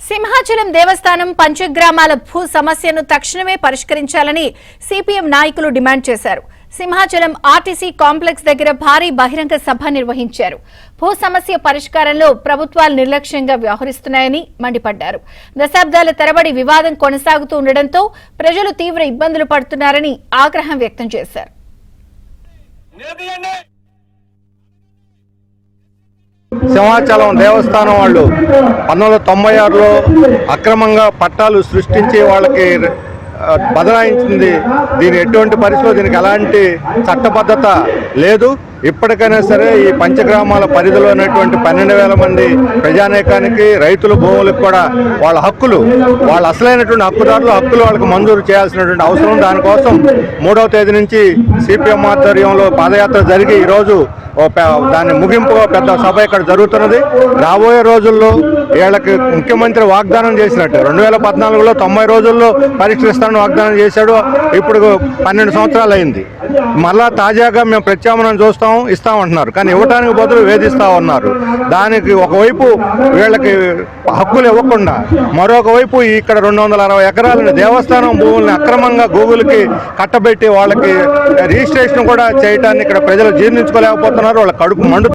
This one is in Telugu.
సింహాచలం దేవస్థానం పంచగ్రామాల భూ సమస్యను తక్షణమే పరిష్కరించాలని సిపిఎం నాయకులు డిమాండ్ చేశారు. సింహాచలం ఆర్టీసీ కాంప్లెక్స్ దగ్గర భారీ బహిరంగ సభ నిర్వహించారు. భూ సమస్య పరిష్కారంలో ప్రభుత్వాలు నిర్లక్ష్యంగా వ్యవహరిస్తున్నాయని మండిపడ్డారు. దశాబ్దాల తరబడి వివాదం కొనసాగుతూ ఉండడంతో ప్రజలు తీవ్ర ఇబ్బందులు పడుతున్నారని ఆగ్రహం వ్యక్తం చేశారు. సింహాచలం దేవస్థానం వాళ్ళు 1996లో అక్రమంగా పట్టాలు సృష్టించి వాళ్ళకి బదలాయించింది. దీని ఎటువంటి పరిస్థితుల్లో దీనికి ఎలాంటి చట్టబద్ధత లేదు. ఇప్పటికైనా సరే ఈ పంచగ్రామాల పరిధిలో ఉన్నటువంటి 12,000 మంది ప్రజానేకానికి, రైతుల భూములకు కూడా వాళ్ళ హక్కులు, వాళ్ళ అసలైనటువంటి హక్కులు వాళ్ళకి మంజూరు చేయాల్సినటువంటి అవసరం. దానికోసం 3వ తేదీ నుంచి సిపిఎం ఆధ్వర్యంలో పాదయాత్ర జరిగి ఈరోజు దాని ముగింపు పెద్ద సభ ఇక్కడ జరుగుతున్నది. రాబోయే రోజుల్లో వీళ్ళకి ముఖ్యమంత్రి వాగ్దానం చేసినట్టు 2014లో 90 రోజుల్లో పరిష్కరిస్తానని వాగ్దానం చేశాడు. ఇప్పుడు 12 సంవత్సరాలు అయింది. మళ్ళా తాజాగా మేము ప్రత్యామ్నాయం ఇస్తామంటున్నారు, కానీ ఇవ్వడానికి బదులు వేధిస్తా ఉన్నారు. దానికి ఒకవైపు వీళ్ళకి హక్కులు ఇవ్వకుండా మరొక వైపు ఇక్కడ 260 ఎకరాలని దేవస్థానం భూముల్ని అక్రమంగా గూగుల్కి కట్టబెట్టి వాళ్ళకి రిజిస్ట్రేషన్ కూడా చేయటాన్ని ఇక్కడ ప్రజలు జీర్ణించుకోలేకపోతున్నారు. వాళ్ళ కడుపు మండు